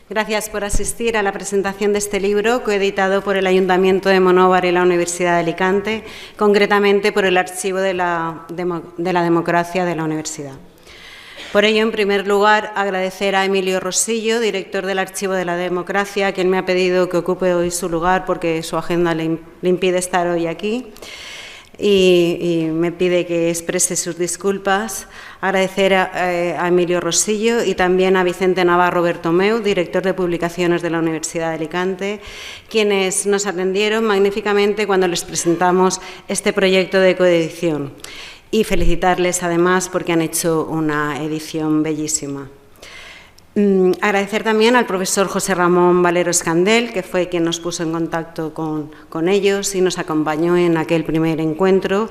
Gracias por asistir a la presentación de este libro, coeditado por el Ayuntamiento de Monóvar y la Universidad de Alicante, concretamente por el Archivo de la Democracia de la Universidad. Por ello, en primer lugar, agradecer a Emilio Rosillo, director del Archivo de la Democracia, quien me ha pedido que ocupe hoy su lugar porque su agenda le impide estar hoy aquí. Y me pide que exprese sus disculpas. Agradecer a Emilio Rosillo y también a Vicente Navarro Bertomeu, director de publicaciones de la Universidad de Alicante, quienes nos atendieron magníficamente cuando les presentamos este proyecto de coedición. Y felicitarles además porque han hecho una edición bellísima. Agradecer también al profesor José Ramón Valero Escandel, que fue quien nos puso en contacto con ellos y nos acompañó en aquel primer encuentro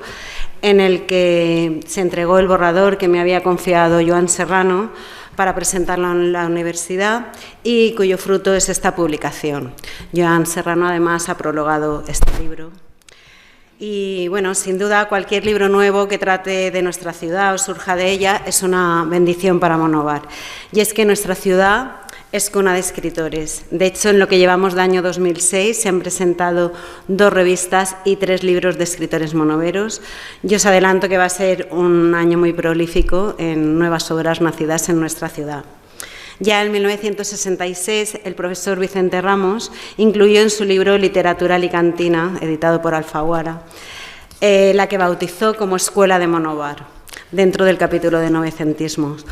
en el que se entregó el borrador que me había confiado Joan Serrano para presentarlo en la universidad y cuyo fruto es esta publicación. Joan Serrano además ha prologado este libro. Y, bueno, sin duda, cualquier libro nuevo que trate de nuestra ciudad o surja de ella es una bendición para Monóvar. Y es que nuestra ciudad es cuna de escritores. De hecho, en lo que llevamos de año 2006 se han presentado 2 revistas y 3 libros de escritores monoveros. Yo os adelanto que va a ser un año muy prolífico en nuevas obras nacidas en nuestra ciudad. Ya en 1966, el profesor Vicente Ramos incluyó en su libro Literatura Alicantina, editado por Alfaguara, la que bautizó como Escuela de Monóvar, dentro del capítulo de Novecentismos.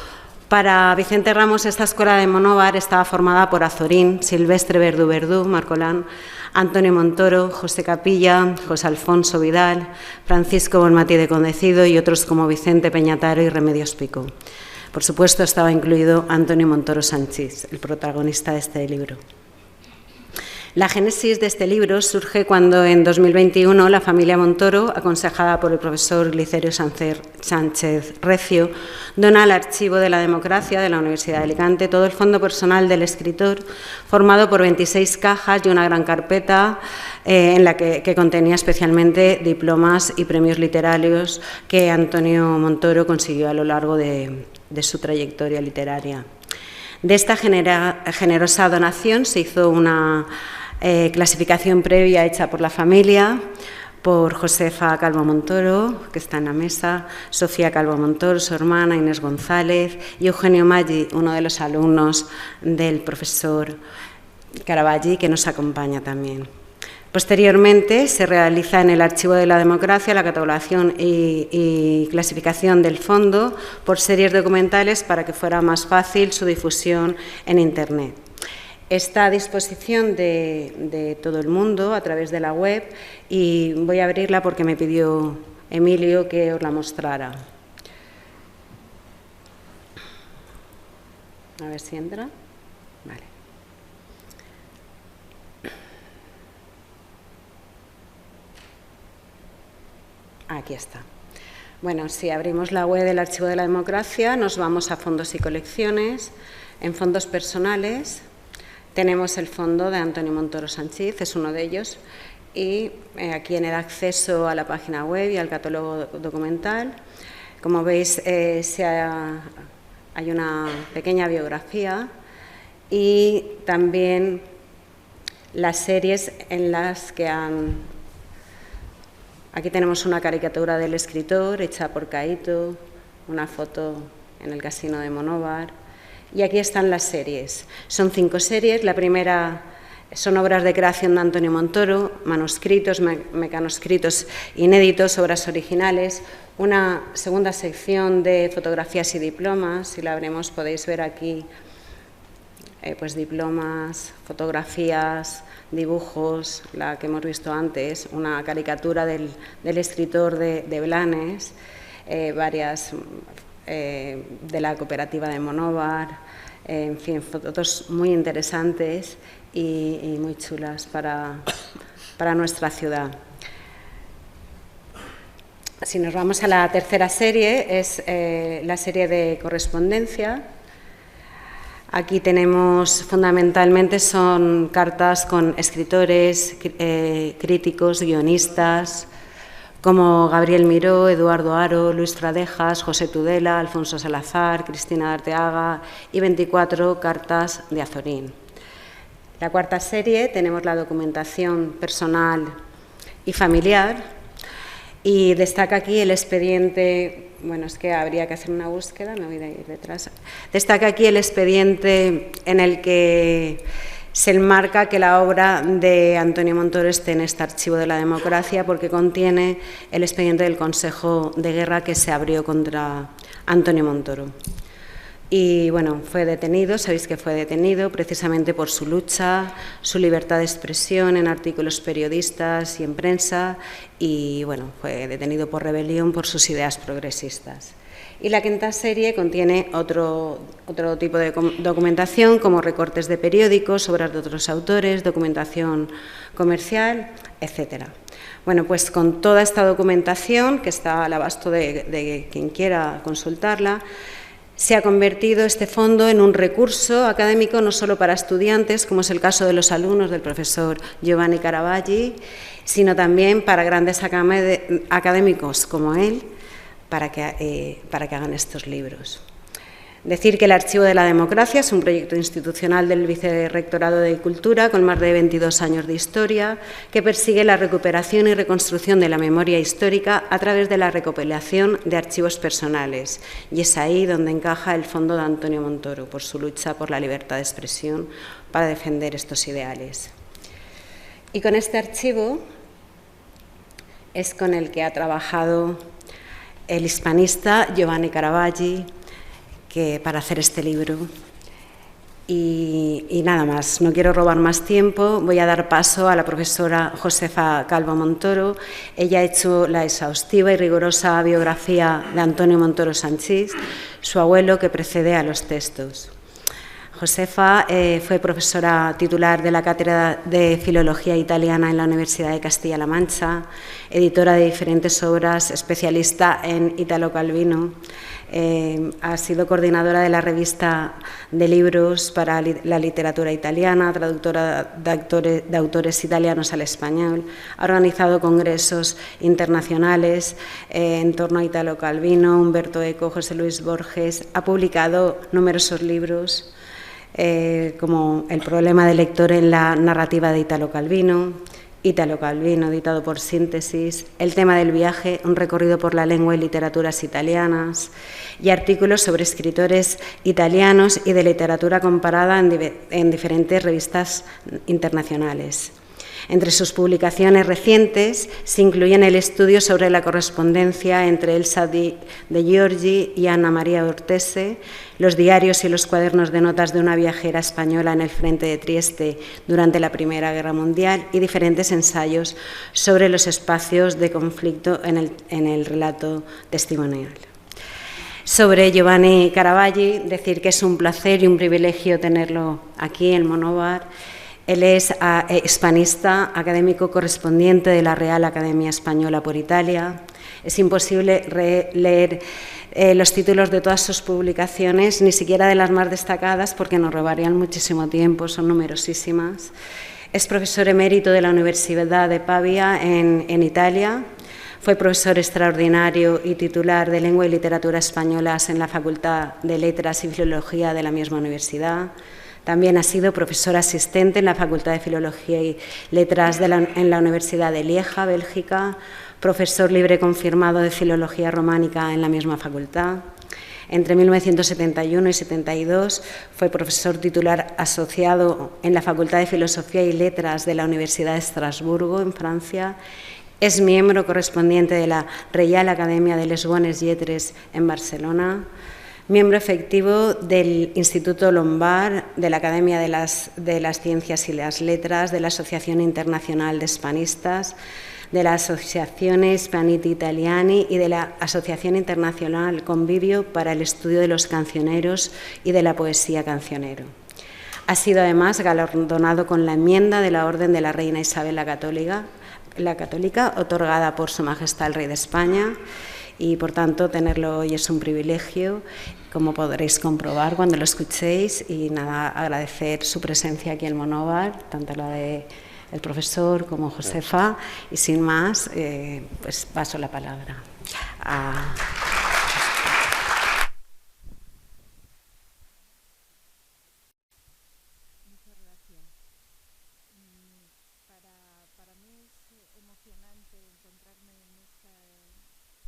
Para Vicente Ramos, esta Escuela de Monóvar estaba formada por Azorín, Silvestre Verdú Verdú, Marcolán, Antonio Montoro, José Capilla, José Alfonso Vidal, Francisco Bonmatí de Condecido y otros como Vicente Peñataro y Remedios Pico. Por supuesto, estaba incluido Antonio Montoro Sánchez, el protagonista de este libro. La génesis de este libro surge cuando en 2021 la familia Montoro, aconsejada por el profesor Glicerio Sánchez Recio, dona al Archivo de la Democracia de la Universidad de Alicante todo el fondo personal del escritor, formado por 26 cajas y una gran carpeta en la que contenía especialmente diplomas y premios literarios que Antonio Montoro consiguió a lo largo de su trayectoria literaria. De esta generosa donación se hizo una clasificación previa hecha por la familia, por Josefa Calvo Montoro, que está en la mesa, Sofía Calvo Montoro, su hermana Inés González, y Eugenio Maggi, uno de los alumnos del profesor Caraballi, que nos acompaña también. Posteriormente, se realiza en el Archivo de la Democracia la catalogación y clasificación del fondo por series documentales para que fuera más fácil su difusión en Internet. Está a disposición de todo el mundo a través de la web y voy a abrirla porque me pidió Emilio que os la mostrara. A ver si entra. Vale. Aquí está. Bueno, si abrimos la web del Archivo de la Democracia, nos vamos a fondos y colecciones. En fondos personales tenemos el fondo de Antonio Montoro Sánchez, es uno de ellos, y aquí en el acceso a la página web y al catálogo documental, como veis, hay una pequeña biografía y también las series en las que han... Aquí tenemos una caricatura del escritor hecha por Caíto, una foto en el Casino de Monóvar. Y aquí están las series. Son 5 series. La primera son obras de creación de Antonio Montoro, manuscritos, mecanoscritos inéditos, obras originales. Una segunda sección de fotografías y diplomas. Si la abrimos podéis ver aquí pues diplomas, fotografías, dibujos, la que hemos visto antes, una caricatura del escritor de Blanes, varias de la cooperativa de Monóvar, en fin, fotos muy interesantes y muy chulas para nuestra ciudad. Si nos vamos a la tercera serie, es la serie de correspondencia. Aquí tenemos, fundamentalmente, son cartas con escritores, críticos, guionistas, como Gabriel Miró, Eduardo Haro, Luis Fradejas, José Tudela, Alfonso Salazar, Cristina Arteaga y 24 cartas de Azorín. La cuarta serie tenemos la documentación personal y familiar, y destaca aquí el expediente, bueno, es que habría que hacer una búsqueda, me voy a ir detrás. Destaca aquí el expediente en el que se enmarca que la obra de Antonio Montoro esté en este archivo de la democracia, porque contiene el expediente del Consejo de Guerra que se abrió contra Antonio Montoro. Y bueno, fue detenido, sabéis que fue detenido precisamente por su lucha, su libertad de expresión en artículos periodistas y en prensa, y bueno, fue detenido por rebelión por sus ideas progresistas. Y la quinta serie contiene otro tipo de documentación, como recortes de periódicos, obras de otros autores, documentación comercial, etcétera. Bueno, pues con toda esta documentación, que está al abasto de quien quiera consultarla, se ha convertido este fondo en un recurso académico no solo para estudiantes, como es el caso de los alumnos del profesor Giovanni Caravaggi, sino también para grandes académicos como él, para que hagan estos libros. Decir que el Archivo de la Democracia es un proyecto institucional del Vicerrectorado de Cultura con más de 22 años de historia, que persigue la recuperación y reconstrucción de la memoria histórica a través de la recopilación de archivos personales. Y es ahí donde encaja el fondo de Antonio Montoro, por su lucha por la libertad de expresión para defender estos ideales. Y con este archivo es con el que ha trabajado el hispanista Giovanni Caravaggi, para hacer este libro. Y nada más, no quiero robar más tiempo, voy a dar paso a la profesora Josefa Calvo Montoro. Ella ha hecho la exhaustiva y rigurosa biografía de Antonio Montoro Sanchís, su abuelo, que precede a los textos. Josefa fue profesora titular de la Cátedra de Filología Italiana en la Universidad de Castilla-La Mancha, editora de diferentes obras, especialista en Italo Calvino. Ha sido coordinadora de la revista de libros para la literatura italiana, traductora de autores italianos al español, ha organizado congresos internacionales en torno a Italo Calvino, Umberto Eco, José Luis Borges, ha publicado numerosos libros como El problema del lector en la narrativa de Italo Calvino, editado por Síntesis, El tema del viaje, un recorrido por la lengua y literaturas italianas, y artículos sobre escritores italianos y de literatura comparada en diferentes revistas internacionales. Entre sus publicaciones recientes se incluyen el estudio sobre la correspondencia entre Elsa de Giorgi y Anna María Ortese, los diarios y los cuadernos de notas de una viajera española en el frente de Trieste durante la Primera Guerra Mundial y diferentes ensayos sobre los espacios de conflicto en el relato testimonial. Sobre Giovanni Caravaggi, decir que es un placer y un privilegio tenerlo aquí en Monóvar. Él es hispanista, académico correspondiente de la Real Academia Española por Italia. Es imposible leer los títulos de todas sus publicaciones, ni siquiera de las más destacadas, porque nos robarían muchísimo tiempo, son numerosísimas. Es profesor emérito de la Universidad de Pavia en Italia. Fue profesor extraordinario y titular de Lengua y Literatura Españolas en la Facultad de Letras y Filología de la misma universidad. También ha sido profesor asistente en la Facultad de Filología y Letras en la Universidad de Lieja, Bélgica, profesor libre confirmado de Filología Románica en la misma facultad. Entre 1971 y 72 fue profesor titular asociado en la Facultad de Filosofía y Letras de la Universidad de Estrasburgo, en Francia. Es miembro correspondiente de la Reial Academia de les Bones Lletres en Barcelona. Miembro efectivo del Instituto Lombard, de la Academia de las Ciencias y las Letras, de la Asociación Internacional de Hispanistas, de la Asociación Hispaniti Italiani y de la Asociación Internacional Convivio para el Estudio de los Cancioneros y de la Poesía Cancionero. Ha sido además galardonado con la enmienda de la Orden de la Reina Isabel la Católica, otorgada por Su Majestad el Rey de España. Y, por tanto, tenerlo hoy es un privilegio, como podréis comprobar cuando lo escuchéis. Y nada, agradecer su presencia aquí en Monóvar, tanto la del profesor como Josefa. Y sin más, pues paso la palabra a...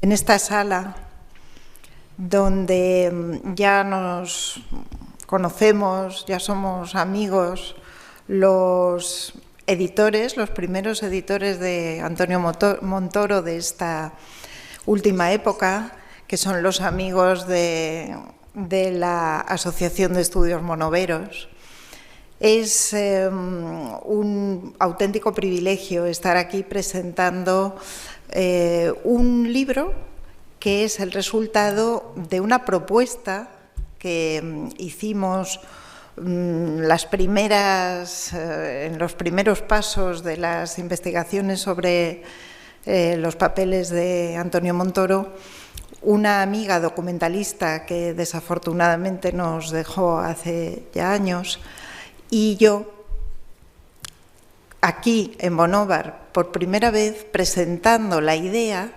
en esta sala donde ya nos conocemos, ya somos amigos, los editores, los primeros editores de Antonio Montoro de esta última época, que son los amigos de la Asociación de Estudios Monoveros. Es un auténtico privilegio estar aquí presentando un libro que es el resultado de una propuesta que hicimos en los primeros pasos de las investigaciones sobre los papeles de Antonio Montoro, una amiga documentalista que desafortunadamente nos dejó hace ya años, y yo, aquí en Monóvar, por primera vez presentando la idea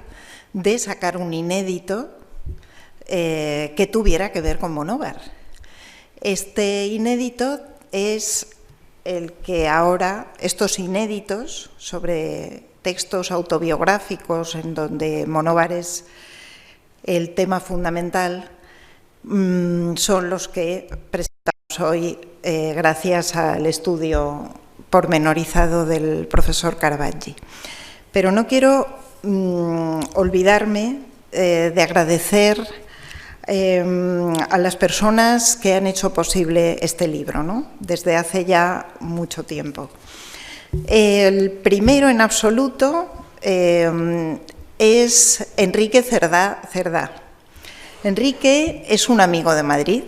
de sacar un inédito que tuviera que ver con Monóvar. Este inédito es el que ahora, estos inéditos sobre textos autobiográficos en donde Monóvar es el tema fundamental, son los que presentamos hoy gracias al estudio pormenorizado del profesor Caravaggi. Pero no quiero olvidarme de agradecer a las personas que han hecho posible este libro, ¿no? Desde hace ya mucho tiempo. El primero en absoluto es Enrique Cerdá. Enrique es un amigo de Madrid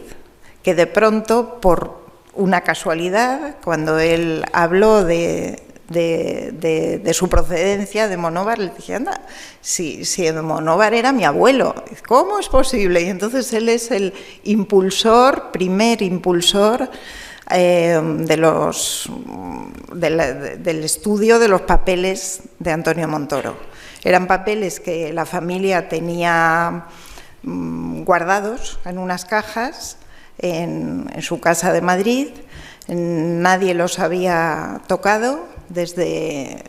que de pronto, por una casualidad, cuando él habló de su procedencia, de Monóvar, le dije, anda, si Monóvar era mi abuelo, ¿cómo es posible? Y entonces él es el primer impulsor del estudio de los papeles de Antonio Montoro. Eran papeles que la familia tenía guardados en unas cajas en su casa de Madrid. Nadie los había tocado desde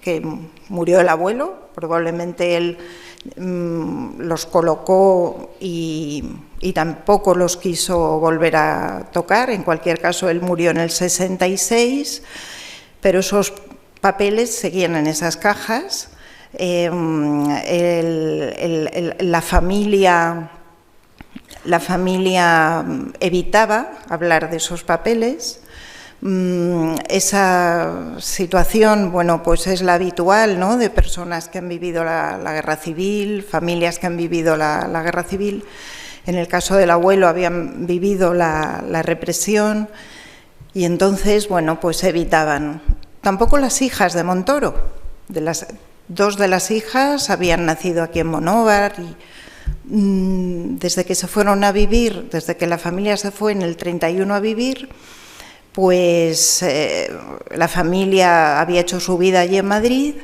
que murió el abuelo. Probablemente él los colocó y tampoco los quiso volver a tocar. En cualquier caso, él murió en el 66, pero esos papeles seguían en esas cajas. La familia evitaba hablar de esos papeles. Esa situación, bueno, pues es la habitual, ¿no?, de personas que han vivido la guerra civil, familias que han vivido la guerra civil. En el caso del abuelo habían vivido la represión y entonces, bueno, pues evitaban. Tampoco las hijas de Montoro. Dos de las hijas habían nacido aquí en Monóvar y desde que se fueron a vivir, desde que la familia se fue en el 31 a vivir, pues la familia había hecho su vida allí en Madrid.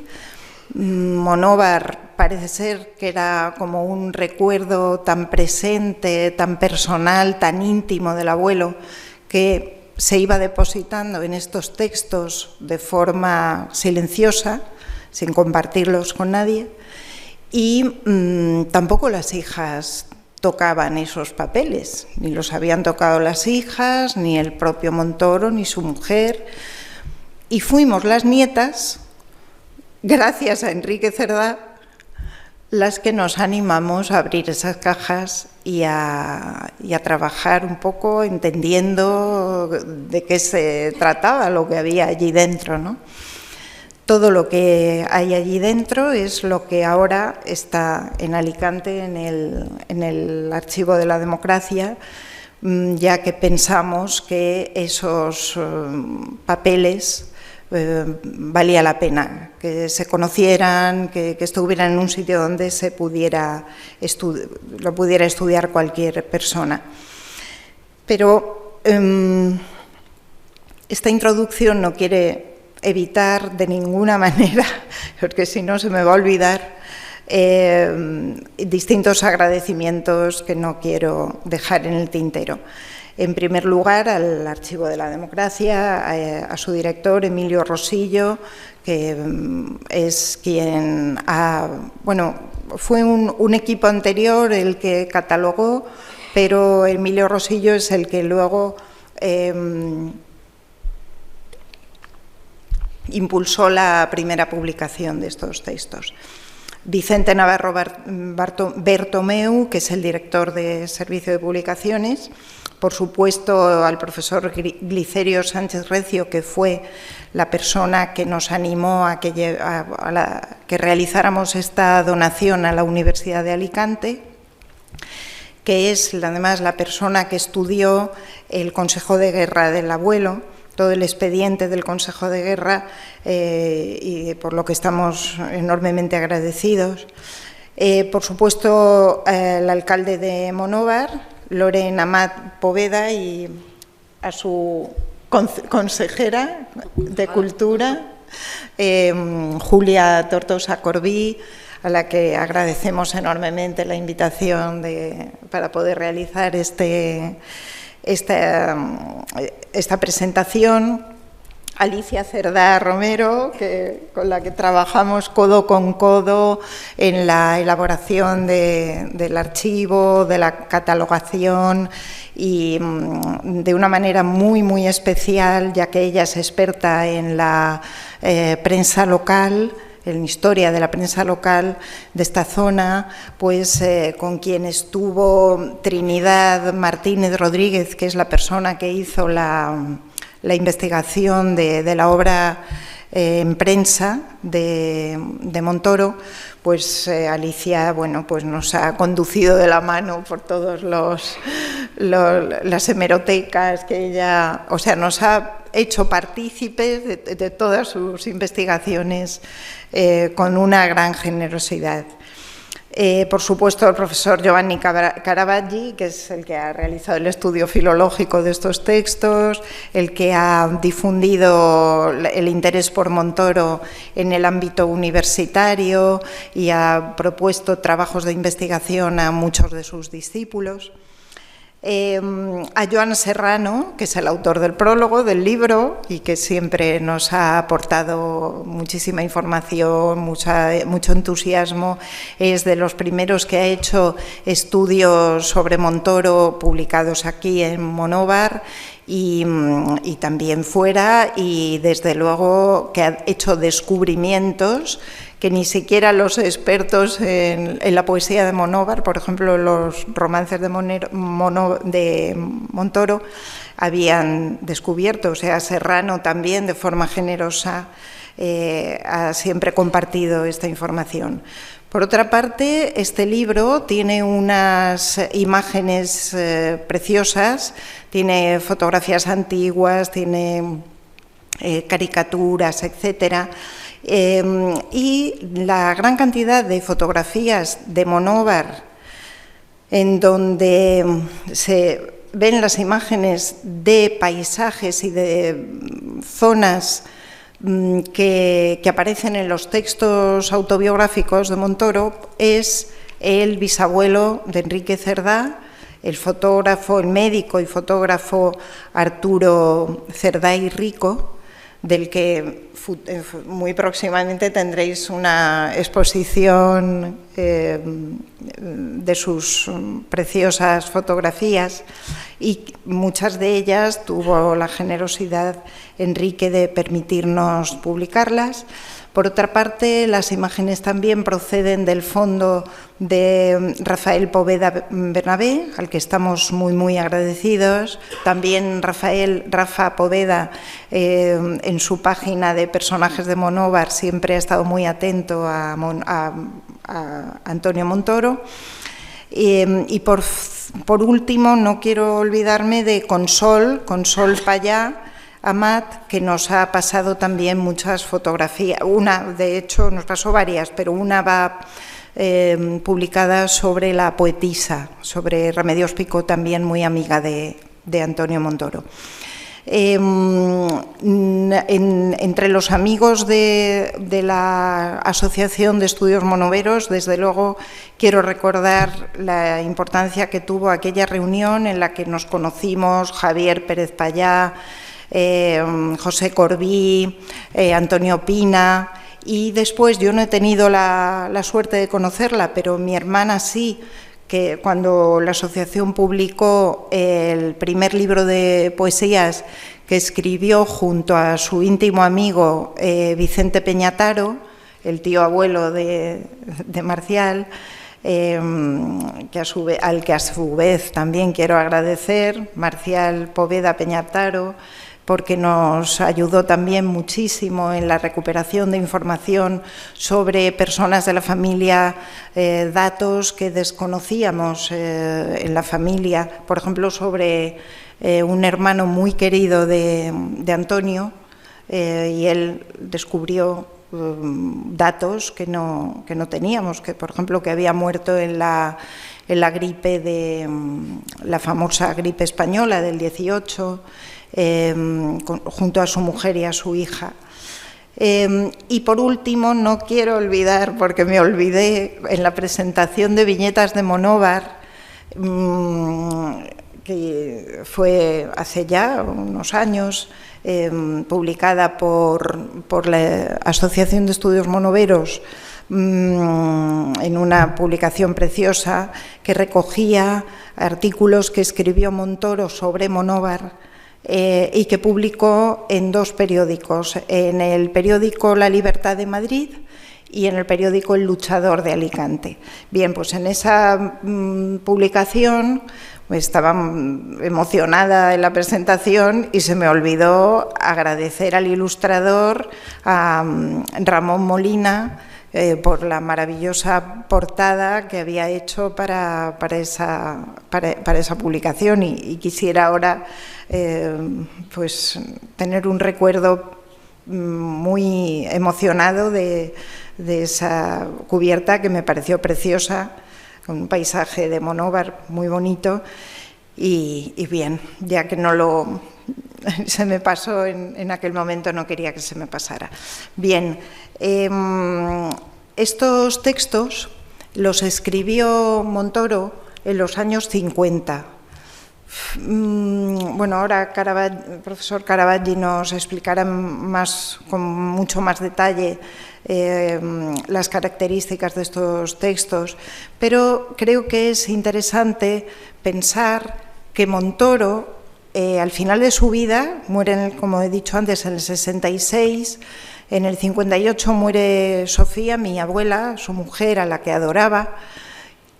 Monóvar parece ser que era como un recuerdo tan presente, tan personal, tan íntimo del abuelo, que se iba depositando en estos textos de forma silenciosa, sin compartirlos con nadie, y tampoco las hijas tocaban esos papeles, ni los habían tocado las hijas, ni el propio Montoro, ni su mujer, y fuimos las nietas, gracias a Enrique Cerdá, las que nos animamos a abrir esas cajas y a trabajar un poco entendiendo de qué se trataba lo que había allí dentro, ¿no? Todo lo que hay allí dentro es lo que ahora está en Alicante, en el Archivo de la Democracia, ya que pensamos que esos papeles valía la pena que se conocieran, que estuvieran en un sitio donde se lo pudiera estudiar cualquier persona. Pero esta introducción no quiere evitar de ninguna manera, porque si no se me va a olvidar, distintos agradecimientos que no quiero dejar en el tintero. En primer lugar, al Archivo de la Democracia, a su director, Emilio Rosillo, que es quien fue un equipo anterior el que catalogó, pero Emilio Rosillo es el que luego impulsó la primera publicación de estos textos. Vicente Navarro Bertomeu, que es el director de Servicio de Publicaciones, por supuesto al profesor Glicerio Sánchez Recio, que fue la persona que nos animó a que realizáramos esta donación a la Universidad de Alicante, que es además la persona que estudió el Consejo de Guerra del abuelo, todo el expediente del Consejo de Guerra, y por lo que estamos enormemente agradecidos. Por supuesto, el alcalde de Monóvar, Loren Amat Poveda, y a su consejera de Cultura, Julia Tortosa Corbí, a la que agradecemos enormemente la invitación para poder realizar esta presentación. Alicia Cerdá Romero, con la que trabajamos codo con codo en la elaboración del archivo, de la catalogación, y de una manera muy, muy especial, ya que ella es experta en la prensa local, en historia de la prensa local de esta zona, pues con quien estuvo Trinidad Martínez Rodríguez, que es la persona que hizo la investigación de la obra en prensa de Montoro. Pues Alicia, pues nos ha conducido de la mano por todas las hemerotecas que ella, nos ha hecho partícipes de todas sus investigaciones con una gran generosidad. Por supuesto, el profesor Giovanni Caravaggi, que es el que ha realizado el estudio filológico de estos textos, el que ha difundido el interés por Montoro en el ámbito universitario y ha propuesto trabajos de investigación a muchos de sus discípulos. A Joan Serrano, que es el autor del prólogo del libro y que siempre nos ha aportado muchísima información, mucho entusiasmo. Es de los primeros que ha hecho estudios sobre Montoro publicados aquí en Monóvar y también fuera, y desde luego que ha hecho descubrimientos que ni siquiera los expertos en la poesía de Monóvar, por ejemplo, los romances de Montoro, habían descubierto. O sea, Serrano también, de forma generosa, ha siempre compartido esta información. Por otra parte, este libro tiene unas imágenes preciosas, tiene fotografías antiguas, tiene caricaturas, etcétera. Y la gran cantidad de fotografías de Monóvar, en donde se ven las imágenes de paisajes y de zonas que aparecen en los textos autobiográficos de Montoro, es el bisabuelo de Enrique Cerdá, el fotógrafo, el médico y fotógrafo Arturo Cerdá y Rico, del que muy próximamente tendréis una exposición de sus preciosas fotografías, y muchas de ellas tuvo la generosidad Enrique de permitirnos publicarlas. Por otra parte, las imágenes también proceden del fondo de Rafael Poveda Bernabé, al que estamos muy, muy agradecidos. También Rafa Poveda, en su página de personajes de Monóvar, siempre ha estado muy atento a Antonio Montoro. Y por último, no quiero olvidarme de Consol Payá Amat, que nos ha pasado también muchas fotografías. Una, de hecho, nos pasó varias, pero una va publicada sobre la poetisa, sobre Remedios Picó, también muy amiga de Antonio Montoro. Entre los amigos de la Asociación de Estudios Monoveros, desde luego quiero recordar la importancia que tuvo aquella reunión en la que nos conocimos Javier Pérez Payá, José Corbí, Antonio Pina, y después yo no he tenido la suerte de conocerla, pero mi hermana sí, que cuando la asociación publicó el primer libro de poesías que escribió junto a su íntimo amigo Vicente Peñataro, el tío abuelo de Marcial, al que a su vez también quiero agradecer, Marcial Poveda Peñataro, porque nos ayudó también muchísimo en la recuperación de información sobre personas de la familia, datos que desconocíamos en la familia, por ejemplo, sobre un hermano muy querido de Antonio, y él descubrió datos que no teníamos, que por ejemplo que había muerto en la gripe la famosa gripe española del 18, junto a su mujer y a su hija. Y por último, no quiero olvidar, porque me olvidé en la presentación de viñetas de Monóvar, que fue hace ya unos años, publicada por la Asociación de Estudios Monoveros, en una publicación preciosa que recogía artículos que escribió Montoro sobre Monóvar, y que publicó en dos periódicos, en el periódico La Libertad de Madrid y en el periódico El Luchador de Alicante. Bien, pues en esa publicación estaba emocionada en la presentación y se me olvidó agradecer al ilustrador, a Ramón Molina, por la maravillosa portada que había hecho para esa publicación, y quisiera ahora pues tener un recuerdo muy emocionado de esa cubierta, que me pareció preciosa, con un paisaje de Monóvar muy bonito. Y bien, ya que se me pasó en aquel momento, no quería que se me pasara. Bien, estos textos los escribió Montoro en los años 50. Bueno, ahora el profesor Caravaggi nos explicará con mucho más detalle las características de estos textos, pero creo que es interesante pensar que Montoro, al final de su vida, muere, como he dicho antes, en el 66, en el 58 muere Sofía, mi abuela, su mujer, a la que adoraba,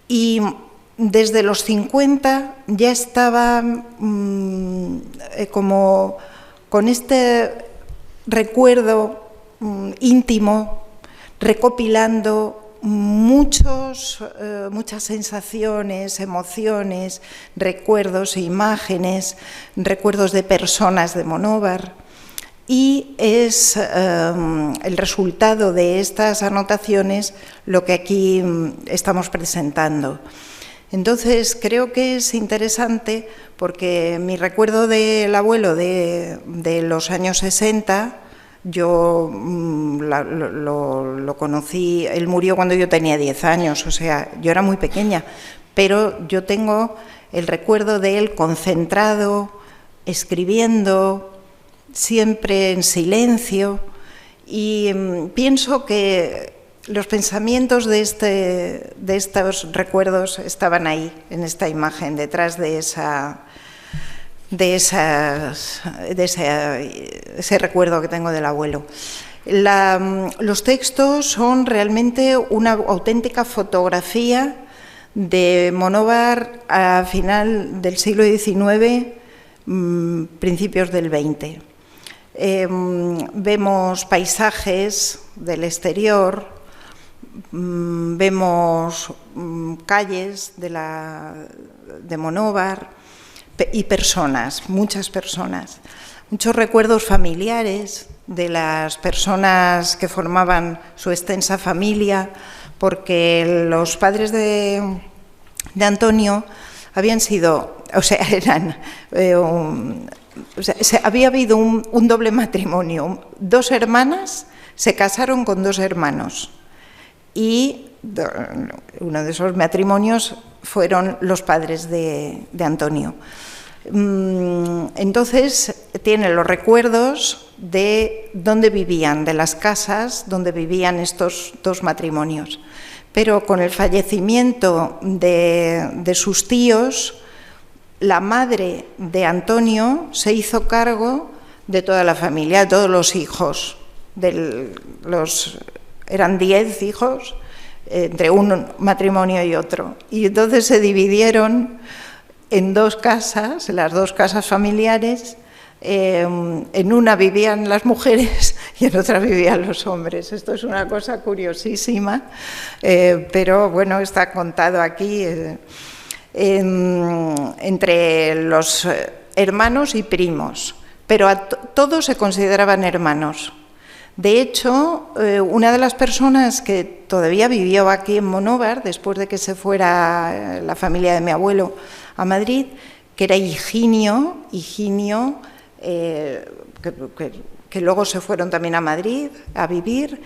y desde los 50 ya estaba como con este recuerdo íntimo, recopilando muchas sensaciones, emociones, recuerdos e imágenes, recuerdos de personas de Monóvar, y es el resultado de estas anotaciones lo que aquí estamos presentando. Entonces, creo que es interesante porque mi recuerdo del abuelo de los años 60, yo lo conocí, él murió cuando yo tenía 10 años, o sea, yo era muy pequeña, pero yo tengo el recuerdo de él concentrado, escribiendo, siempre en silencio, y pienso que los pensamientos de estos recuerdos estaban ahí, en esta imagen, detrás de ese recuerdo que tengo del abuelo. Los textos son realmente una auténtica fotografía de Monóvar a final del siglo XIX, principios del XX. Vemos paisajes del exterior, vemos calles de Monóvar y personas, muchas personas, muchos recuerdos familiares de las personas que formaban su extensa familia, porque los padres de Antonio habían sido, o sea, había habido un doble matrimonio. 2 hermanas se casaron con 2 hermanos y uno de esos matrimonios fueron los padres de Antonio. Entonces tiene los recuerdos de dónde vivían, de las casas donde vivían estos 2 matrimonios. Pero con el fallecimiento de sus tíos, la madre de Antonio se hizo cargo de toda la familia, de todos los hijos. Eran 10 hijos entre un matrimonio y otro. Y entonces se dividieron en 2 casas, las 2 casas familiares. En una vivían las mujeres y en otra vivían los hombres. Esto es una cosa curiosísima, pero bueno, está contado aquí entre los hermanos y primos, pero todos se consideraban hermanos. De hecho, una de las personas que todavía vivió aquí en Monóvar, después de que se fuera la familia de mi abuelo a Madrid, que era Higinio, que luego se fueron también a Madrid a vivir,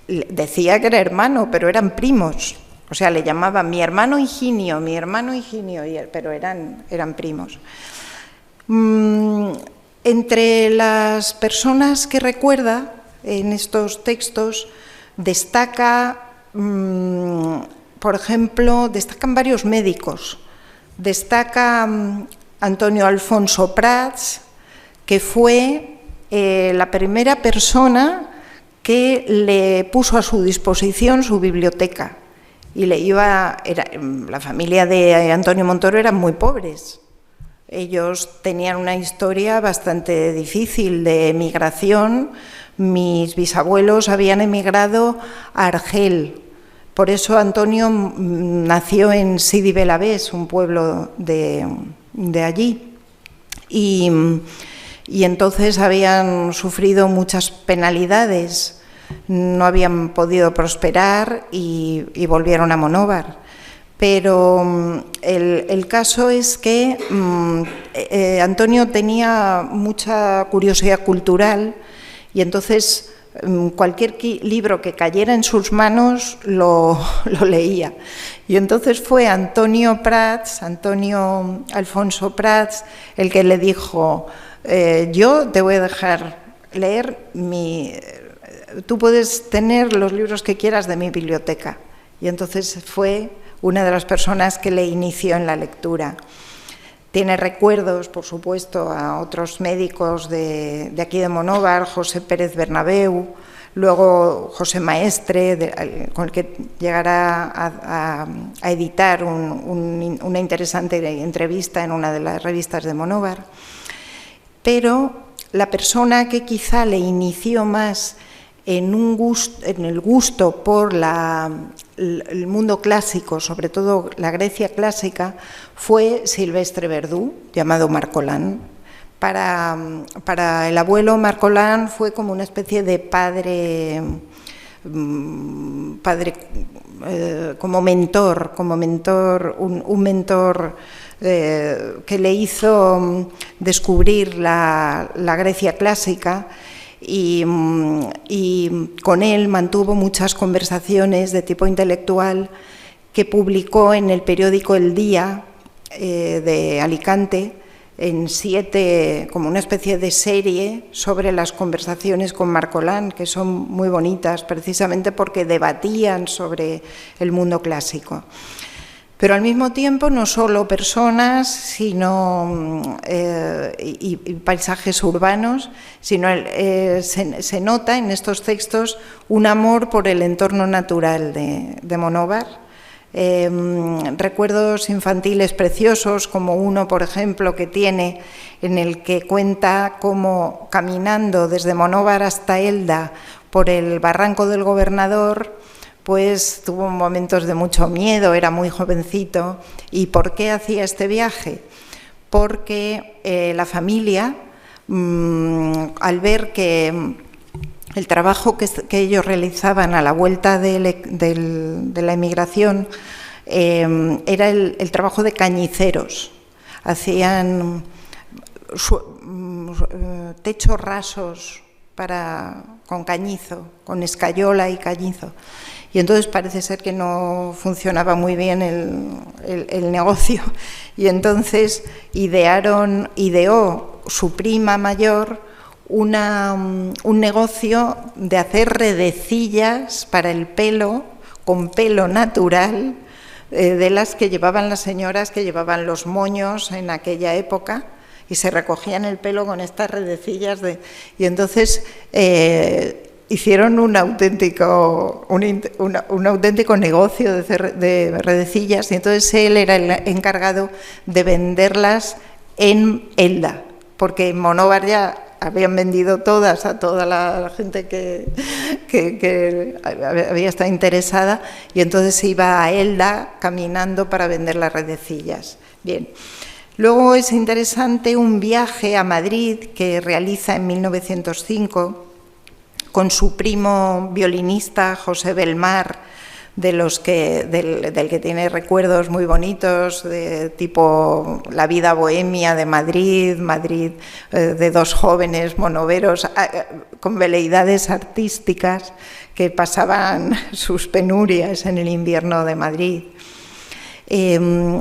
decía que era hermano, pero eran primos. O sea, le llamaban mi hermano Higinio, pero eran primos. Entre las personas que recuerda en estos textos destaca, por ejemplo, destacan varios médicos. Destaca Antonio Alfonso Prats, que fue la primera persona que le puso a su disposición su biblioteca. Y la familia de Antonio Montoro eran muy pobres. Ellos tenían una historia bastante difícil de emigración. Mis bisabuelos habían emigrado a Argel. Por eso Antonio nació en Sidi Bel Abbès, un pueblo de allí. Y entonces habían sufrido muchas penalidades. No habían podido prosperar y volvieron a Monóvar. Pero el caso es que Antonio tenía mucha curiosidad cultural y entonces cualquier libro que cayera en sus manos lo leía. Y entonces fue Antonio Alfonso Prats, el que le dijo, yo te voy a dejar leer tú puedes tener los libros que quieras de mi biblioteca. Y entonces fue una de las personas que le inició en la lectura. Tiene recuerdos, por supuesto, a otros médicos de aquí de Monóvar, José Pérez Bernabeu, luego José Maestre, con el que llegará a editar una interesante entrevista en una de las revistas de Monóvar. Pero la persona que quizá le inició más en el gusto por el mundo clásico, sobre todo la Grecia clásica, fue Silvestre Verdú, llamado Marcolán. Para el abuelo, Marcolán fue como una especie de padre como mentor, un mentor que le hizo descubrir la Grecia clásica. Y con él mantuvo muchas conversaciones de tipo intelectual que publicó en el periódico El Día de Alicante, como una especie de serie sobre las conversaciones con Marcolán, que son muy bonitas precisamente porque debatían sobre el mundo clásico. Pero al mismo tiempo no solo personas sino y paisajes urbanos, sino se nota en estos textos un amor por el entorno natural de Monóvar. Recuerdos infantiles preciosos, como uno, por ejemplo, que tiene en el que cuenta cómo caminando desde Monóvar hasta Elda por el barranco del Gobernador, pues tuvo momentos de mucho miedo, era muy jovencito. ¿Y por qué hacía este viaje? Porque la familia, al ver que el trabajo que ellos realizaban a la vuelta de la emigración era el trabajo de cañiceros. Hacían techos rasos con cañizo, con escayola y cañizo. Y entonces parece ser que no funcionaba muy bien el negocio. Y entonces ideó su prima mayor un negocio de hacer redecillas para el pelo, con pelo natural, de las que llevaban las señoras que llevaban los moños en aquella época, y se recogían el pelo con estas redecillas. Y entonces hicieron un auténtico negocio de redecillas, y entonces él era el encargado de venderlas en Elda, porque en Monóvar ya habían vendido todas a toda la gente que había estado interesada, y entonces iba a Elda caminando para vender las redecillas. Bien. Luego es interesante un viaje a Madrid que realiza en 1905 con su primo violinista José Belmar, del que tiene recuerdos muy bonitos, de tipo la vida bohemia de Madrid, de dos jóvenes monoveros con veleidades artísticas que pasaban sus penurias en el invierno de Madrid.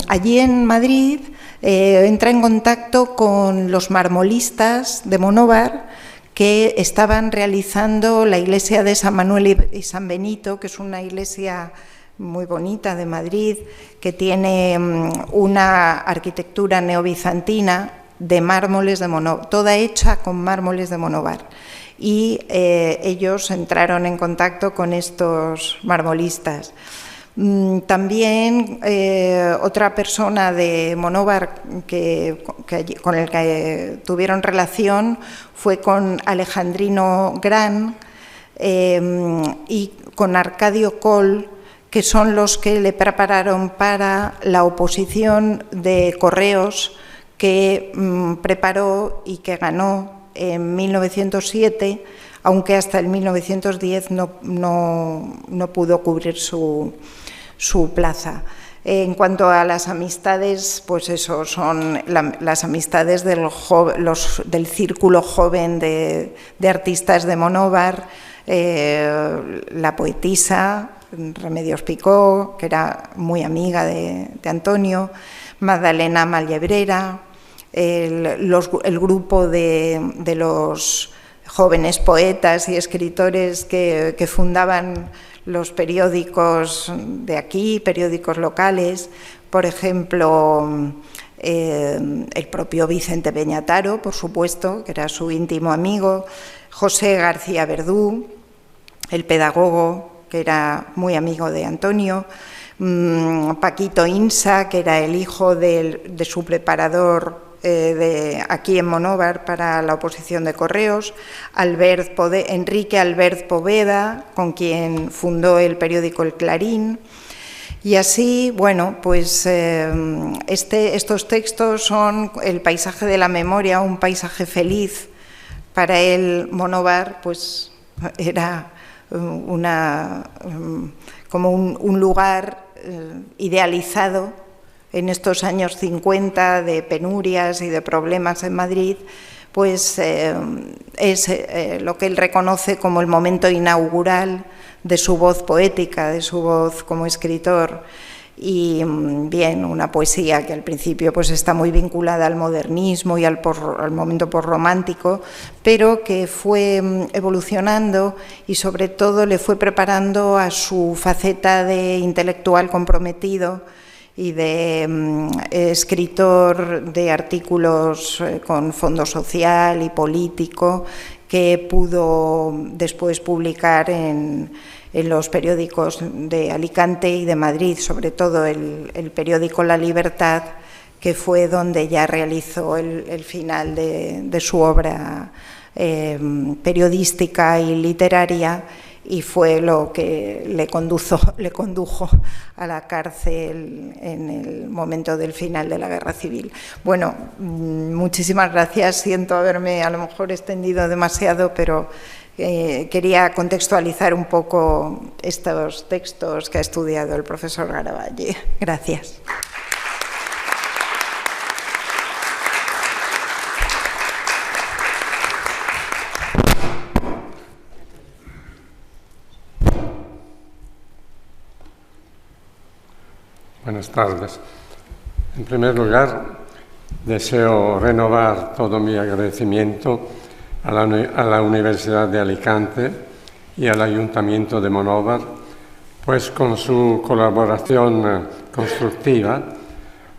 Allí en Madrid entra en contacto con los marmolistas de Monóvar, que estaban realizando la iglesia de San Manuel y San Benito, que es una iglesia muy bonita de Madrid, que tiene una arquitectura neobizantina de mármoles de Monóvar, toda hecha con mármoles de Monóvar. Y ellos entraron en contacto con estos marmolistas. También otra persona de Monóvar con el que tuvieron relación fue con Alejandrino Gran y con Arcadio Coll, que son los que le prepararon para la oposición de Correos que preparó y que ganó en 1907, aunque hasta el 1910 no pudo cubrir su plaza. En cuanto a las amistades, pues eso, son las amistades del círculo joven de artistas de Monóvar, la poetisa Remedios Picó, que era muy amiga de Antonio, Magdalena Mallebrera, el grupo de los jóvenes poetas y escritores que fundaban los periódicos de aquí, periódicos locales, por ejemplo, el propio Vicente Peñataro, por supuesto, que era su íntimo amigo, José García Verdú, el pedagogo, que era muy amigo de Antonio, Paquito Insa, que era el hijo de su preparador aquí en Monóvar para la oposición de Correos, Enrique Albert Poveda, con quien fundó el periódico El Clarín. Y así, bueno, pues estos textos son el paisaje de la memoria, un paisaje feliz. Para él, Monóvar, pues era como un lugar idealizado en estos años 50 de penurias y de problemas en Madrid, pues es lo que él reconoce como el momento inaugural de su voz poética, de su voz como escritor. Y bien, una poesía que al principio pues está muy vinculada al modernismo y al momento posromántico, pero que fue evolucionando y sobre todo le fue preparando a su faceta de intelectual comprometido y de escritor de artículos con fondo social y político, que pudo después publicar en los periódicos de Alicante y de Madrid, sobre todo el periódico La Libertad, que fue donde ya realizó el final de su obra periodística y literaria, y fue lo que le condujo a la cárcel en el momento del final de la Guerra Civil. Bueno, muchísimas gracias. Siento haberme a lo mejor extendido demasiado, pero quería contextualizar un poco estos textos que ha estudiado el profesor Garavalle. Gracias. Buenas tardes. En primer lugar, deseo renovar todo mi agradecimiento a la Universidad de Alicante y al Ayuntamiento de Monóvar, pues con su colaboración constructiva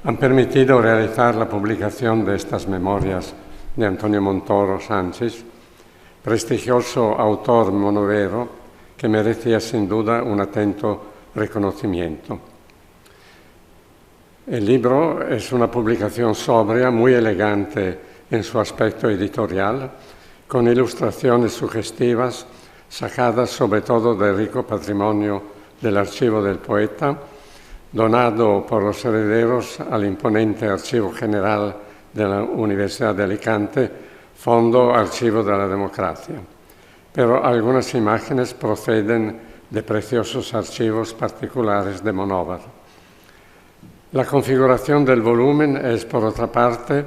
han permitido realizar la publicación de estas memorias de Antonio Montoro Sánchez, prestigioso autor monovero que merecía sin duda un atento reconocimiento. El libro es una publicación sobria, muy elegante en su aspecto editorial, con ilustraciones sugestivas sacadas sobre todo del rico patrimonio del archivo del poeta, donado por los herederos al imponente Archivo General de la Universidad de Alicante, Fondo Archivo de la Democracia. Pero algunas imágenes proceden de preciosos archivos particulares de Monóvar. La configuración del volumen es, por otra parte,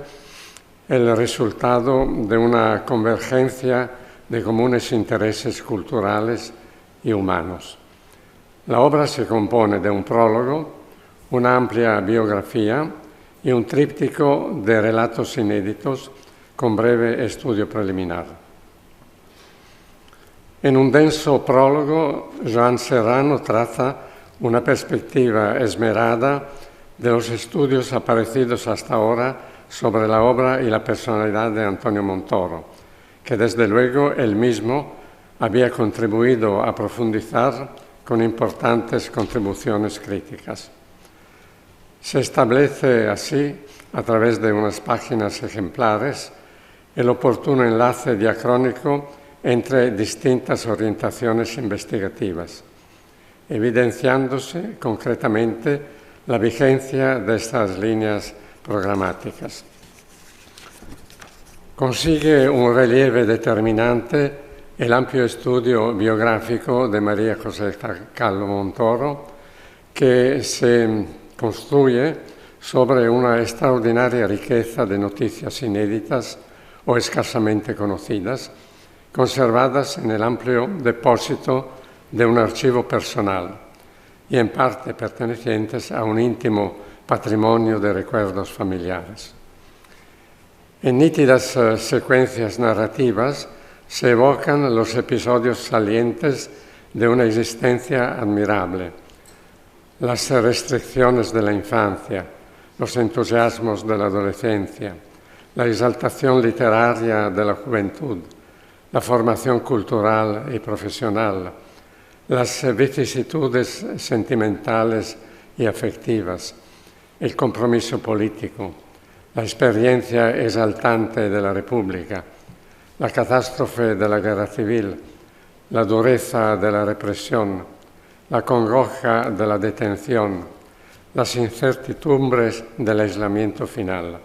el resultado de una convergencia de comunes intereses culturales y humanos. La obra se compone de un prólogo, una amplia biografía y un tríptico de relatos inéditos con breve estudio preliminar. En un denso prólogo, Joan Serrano traza una perspectiva esmerada de los estudios aparecidos hasta ahora sobre la obra y la personalidad de Antonio Montoro, que desde luego él mismo había contribuido a profundizar con importantes contribuciones críticas. Se establece así, a través de unas páginas ejemplares, el oportuno enlace diacrónico entre distintas orientaciones investigativas, evidenciándose concretamente la vigencia de estas líneas programáticas. Consigue un relieve determinante el amplio estudio biográfico de María Josefa Calvo Montoro, que se construye sobre una extraordinaria riqueza de noticias inéditas o escasamente conocidas, conservadas en el amplio depósito de un archivo personal y en parte pertenecientes a un íntimo patrimonio de recuerdos familiares. En nítidas secuencias narrativas se evocan los episodios salientes de una existencia admirable, las restricciones de la infancia, los entusiasmos de la adolescencia, la exaltación literaria de la juventud, la formación cultural y profesional, las vicisitudes sentimentales y afectivas, el compromiso político, la experiencia exaltante de la República, la catástrofe de la guerra civil, la dureza de la represión, la congoja de la detención, las incertidumbres del aislamiento final.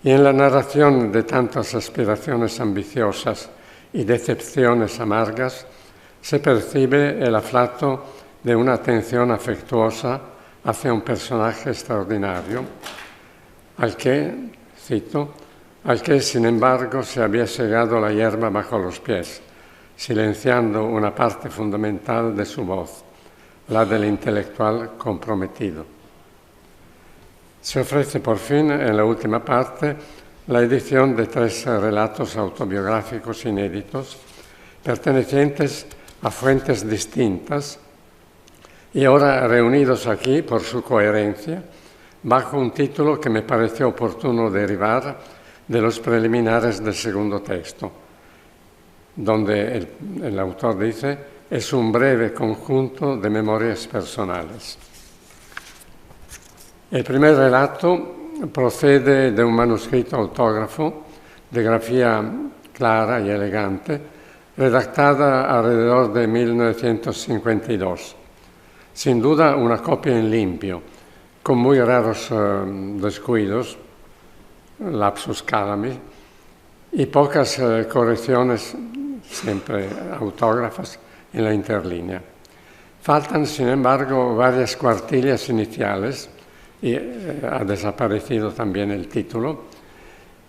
Y en la narración de tantas aspiraciones ambiciosas y decepciones amargas, se percibe el aflato de una atención afectuosa hacia un personaje extraordinario, al que, cito, al que sin embargo se había segado la hierba bajo los pies, silenciando una parte fundamental de su voz, la del intelectual comprometido. Se ofrece por fin, en la última parte, la edición de 3 relatos autobiográficos inéditos, pertenecientes a fuentes distintas y ahora reunidos aquí por su coherencia, bajo un título que me pareció oportuno derivar de los preliminares del segundo texto, donde el autor dice: es un breve conjunto de memorias personales. El primer relato procede de un manuscrito autógrafo de grafía clara y elegante, redactada alrededor de 1952. Sin duda una copia en limpio, con muy raros descuidos, lapsus calami, y pocas correcciones, siempre autógrafas, en la interlínea. Faltan, sin embargo, varias cuartillas iniciales, y ha desaparecido también el título,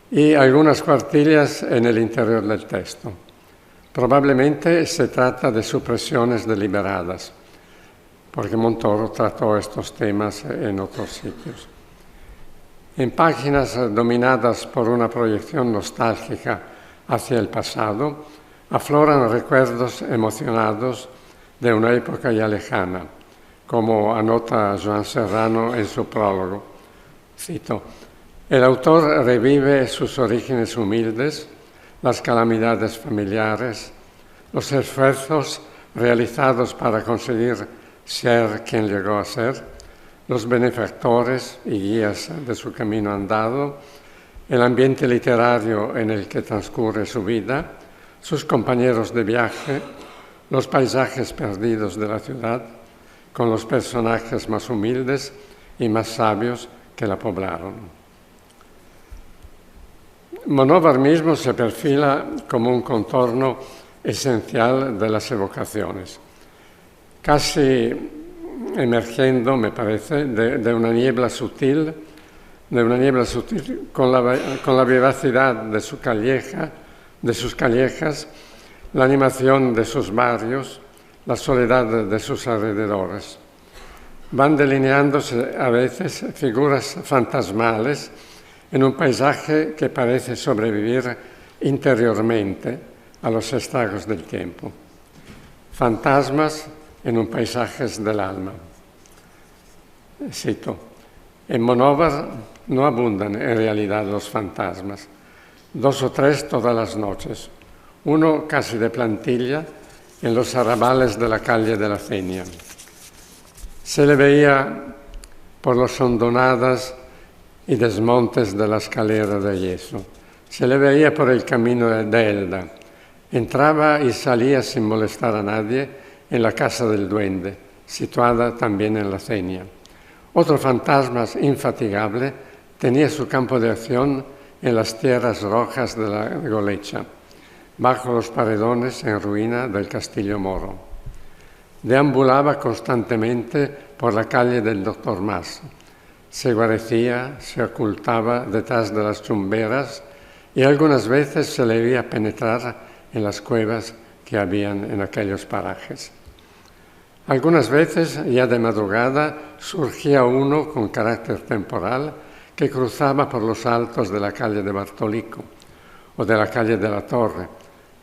y algunas cuartillas en el interior del texto. Probablemente se trata de supresiones deliberadas. porque Montoro trató estos temas en otros sitios. En páginas dominadas por una proyección nostálgica hacia el pasado, afloran recuerdos emocionados de una época ya lejana, como anota Joan Serrano en su prólogo. Cito: el autor revive sus orígenes humildes, las calamidades familiares, los esfuerzos realizados para conseguir ser quien llegó a ser, los benefactores y guías de su camino andado, el ambiente literario en el que transcurre su vida, sus compañeros de viaje, los paisajes perdidos de la ciudad, con los personajes más humildes y más sabios que la poblaron. Monóvar mismo se perfila como un contorno esencial de las evocaciones, casi emergiendo, me parece, de una niebla sutil con la vivacidad de sus callejas, la animación de sus barrios, la soledad de sus alrededores. Van delineándose a veces figuras fantasmales en un paisaje que parece sobrevivir interiormente a los estragos del tiempo. Fantasmas en un paisaje del alma. Cito: en Monóvar no abundan en realidad los fantasmas, 2 o 3 todas las noches, uno casi de plantilla en los arrabales de la calle de la Cenia. Se le veía por las hondonadas y desmontes de la escalera de yeso, se le veía por el camino de Elda, entraba y salía sin molestar a nadie en la casa del duende, situada también en la Cenia. Otro fantasma infatigable tenía su campo de acción en las tierras rojas de la Golecha, bajo los paredones en ruina del Castillo Moro. Deambulaba constantemente por la calle del Doctor Mas, se guarecía, se ocultaba detrás de las chumberas y algunas veces se le veía penetrar en las cuevas que habían en aquellos parajes. Algunas veces, ya de madrugada, surgía uno con carácter temporal que cruzaba por los altos de la calle de Bartolico o de la calle de la Torre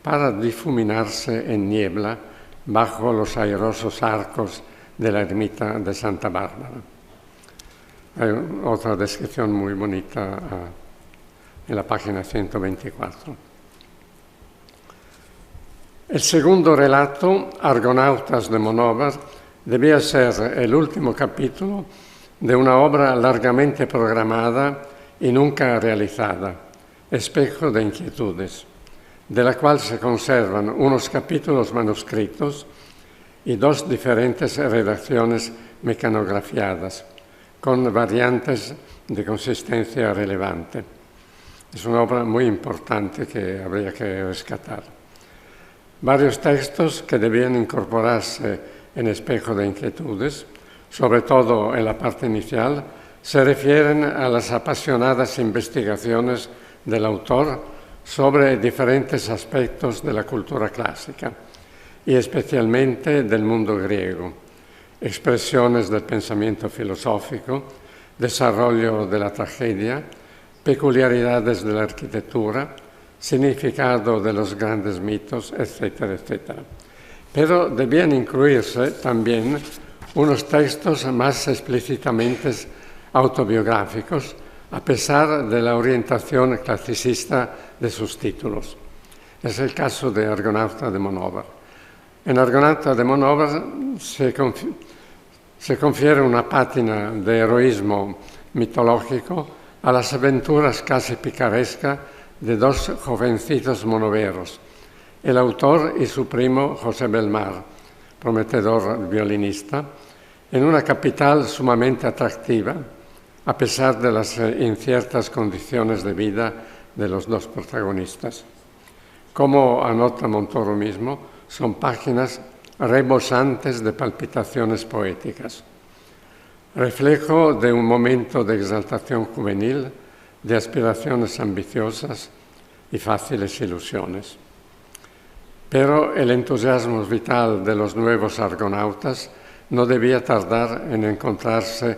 para difuminarse en niebla bajo los airosos arcos de la ermita de Santa Bárbara. Hay otra descripción muy bonita en la página 124. El segundo relato, Argonautas de Monóvar, debía ser el último capítulo de una obra largamente programada y nunca realizada, Espejo de Inquietudes, de la cual se conservan unos capítulos manuscritos y 2 diferentes redacciones mecanografiadas, con variantes de consistencia relevante. Es una obra muy importante que habría que rescatar. Varios textos que debían incorporarse en Espejo de Inquietudes, sobre todo en la parte inicial, se refieren a las apasionadas investigaciones del autor sobre diferentes aspectos de la cultura clásica y especialmente del mundo griego, expresiones del pensamiento filosófico, desarrollo de la tragedia, peculiaridades de la arquitectura, significado de los grandes mitos, etcétera, etcétera. Pero debían incluirse también unos textos más explícitamente autobiográficos, a pesar de la orientación clasicista de sus títulos. Es el caso de Argonauta de Monóvar. En Argonauta de Monóvar se confiere una pátina de heroísmo mitológico a las aventuras casi picarescas de 2 jovencitos monoveros, el autor y su primo José Belmar, prometedor violinista, en una capital sumamente atractiva, a pesar de las inciertas condiciones de vida de los 2 protagonistas. Como anota Montoro mismo, son páginas rebosantes de palpitaciones poéticas, reflejo de un momento de exaltación juvenil, de aspiraciones ambiciosas y fáciles ilusiones. Pero el entusiasmo vital de los nuevos argonautas no debía tardar en encontrarse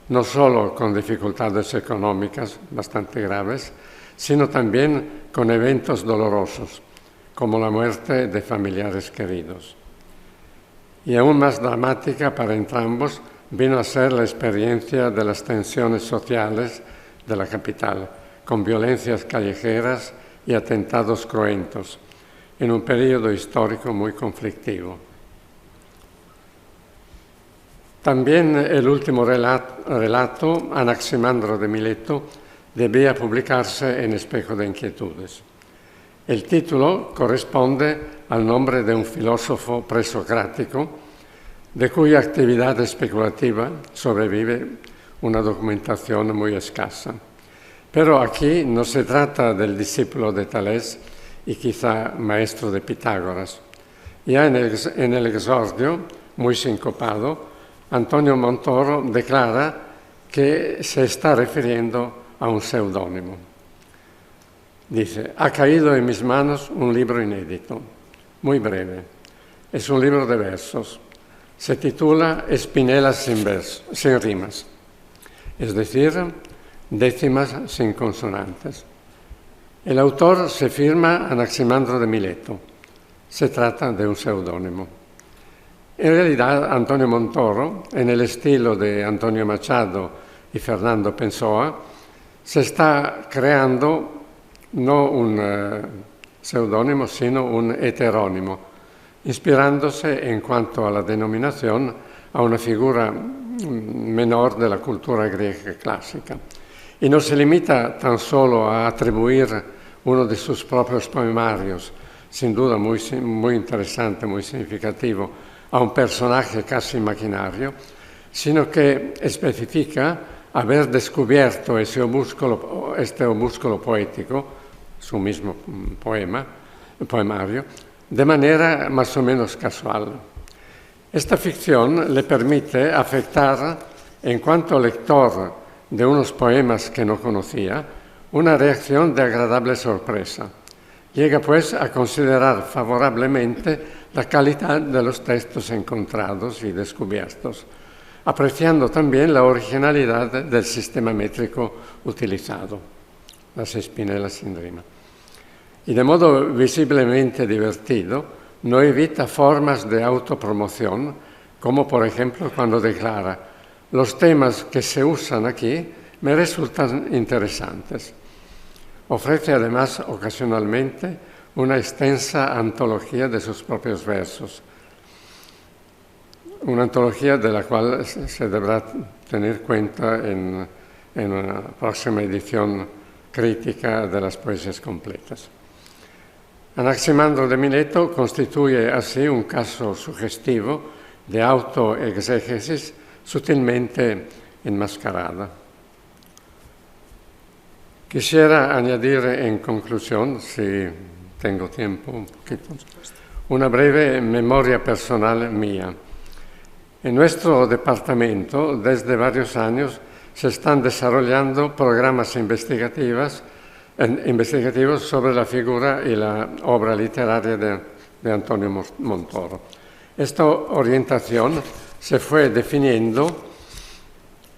no solo con dificultades económicas bastante graves, sino también con eventos dolorosos, como la muerte de familiares queridos. Y aún más dramática para entrambos vino a ser la experiencia de las tensiones sociales de la capital, con violencias callejeras y atentados cruentos, en un periodo histórico muy conflictivo. También el último relato, Anaximandro de Mileto, debía publicarse en Espejo de Inquietudes. El título corresponde al nombre de un filósofo presocrático, de cuya actividad especulativa sobrevive una documentación muy escasa. Pero aquí no se trata del discípulo de Tales y quizá maestro de Pitágoras. Ya en el exordio, muy sincopado, Antonio Montoro declara que se está refiriendo a un seudónimo. Dice: ha caído en mis manos un libro inédito, muy breve. Es un libro de versos. Se titula Espinelas sin rimas, es decir, décimas sin consonantes. El autor se firma Anaximandro de Mileto. Se trata de un seudónimo. En realidad, Antonio Montoro, en el estilo de Antonio Machado y Fernando Pessoa, se está creando no un seudónimo, sino un heterónimo, inspirándose en cuanto a la denominación a una figura menor de la cultura griega clásica. Y no se limita tan solo a atribuir uno de sus propios poemarios, sin duda muy interesante, muy significativo, a un personaje casi imaginario, sino que especifica haber descubierto este opúsculo poético, su mismo poemario, de manera más o menos casual. Esta ficción le permite afectar, en cuanto lector de unos poemas que no conocía, una reacción de agradable sorpresa. Llega pues a considerar favorablemente la calidad de los textos encontrados y descubiertos, apreciando también la originalidad del sistema métrico utilizado, las espinelas sin rima. Y de modo visiblemente divertido, no evita formas de autopromoción, como por ejemplo cuando declara: los temas que se usan aquí me resultan interesantes. Ofrece además ocasionalmente una extensa antología de sus propios versos, una antología de la cual se deberá tener cuenta en una próxima edición crítica de las poesías completas. Anaximandro de Mileto constituye así un caso sugestivo de autoexégesis sutilmente enmascarada. Quisiera añadir en conclusión, si tengo tiempo, un poquito, una breve memoria personal mía. En nuestro departamento, desde varios años, se están desarrollando programas investigativos sobre la figura y la obra literaria de Antonio Montoro. Esta orientación se fue definiendo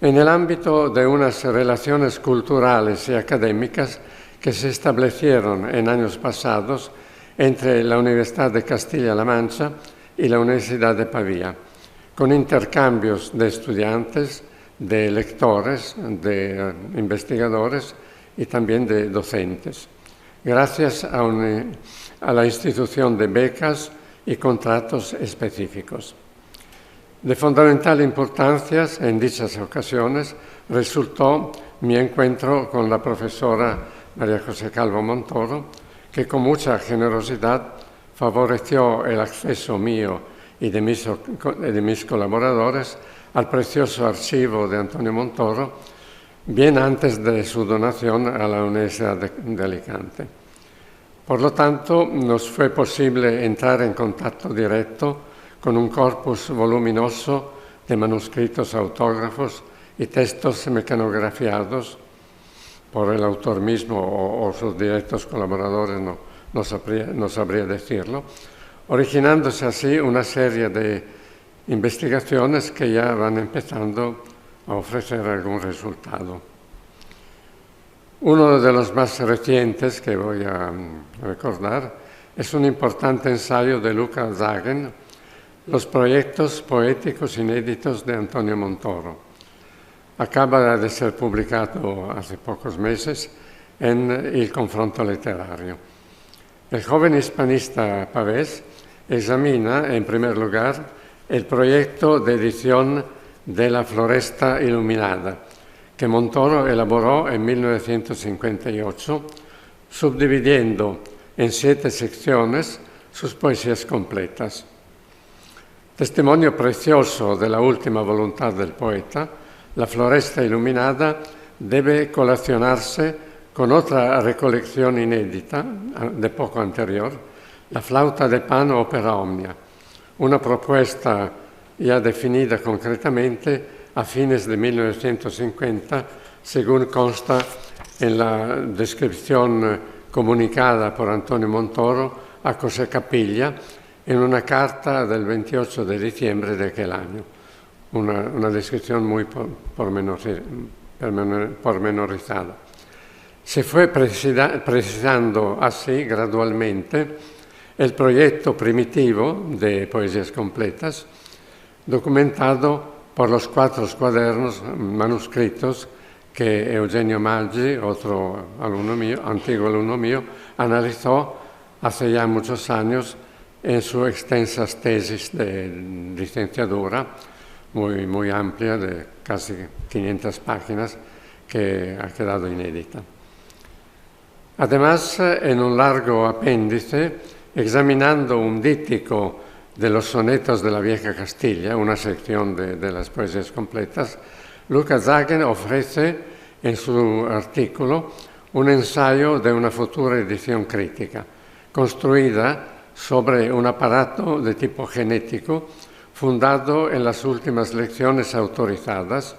en el ámbito de unas relaciones culturales y académicas que se establecieron en años pasados entre la Universidad de Castilla-La Mancha y la Universidad de Pavía, con intercambios de estudiantes, de lectores, de investigadores y también de docentes, gracias a la institución de becas y contratos específicos. De fundamental importancia en dichas ocasiones resultó mi encuentro con la profesora María José Calvo Montoro, que con mucha generosidad favoreció el acceso mío y de mis colaboradores al precioso archivo de Antonio Montoro, bien antes de su donación a la Universidad de Alicante. Por lo tanto, nos fue posible entrar en contacto directo con un corpus voluminoso de manuscritos autógrafos y textos mecanografiados por el autor mismo o sus directos colaboradores, no sabría decirlo, originándose así una serie de investigaciones que ya van empezando a ofrecer algún resultado. Uno de los más recientes que voy a recordar es un importante ensayo de Luca Zagen, Los proyectos poéticos inéditos de Antonio Montoro. Acaba de ser publicado hace pocos meses en Il Confronto Letterario. El joven hispanista pavés examina, en primer lugar, el proyecto de edición de La Floresta Iluminada, que Montoro elaboró en 1958, subdividiendo en 7 secciones sus poesías completas. Testimonio precioso de la última voluntad del poeta, La Floresta Iluminada debe colacionarse con otra recolección inédita de poco anterior, La Flauta de Pan Opera Omnia, una propuesta ya definida concretamente a fines de 1950, según consta en la descripción comunicada por Antonio Montoro a José Capilla en una carta del 28 de diciembre de aquel año. Una descripción muy pormenorizada. Se fue precisando así gradualmente el proyecto primitivo de poesías completas, documentado por los 4 cuadernos manuscritos que Eugenio Maggi, otro alumno mío, antiguo alumno mío, analizó hace ya muchos años en su extensas tesis de licenciatura, muy amplia, de casi 500 páginas, que ha quedado inédita. Además, en un largo apéndice, examinando un díptico de los sonetos de la Vieja Castilla, una sección de las poesías completas, Luca Zagen ofrece en su artículo un ensayo de una futura edición crítica, construida sobre un aparato de tipo genético fundado en las últimas lecciones autorizadas.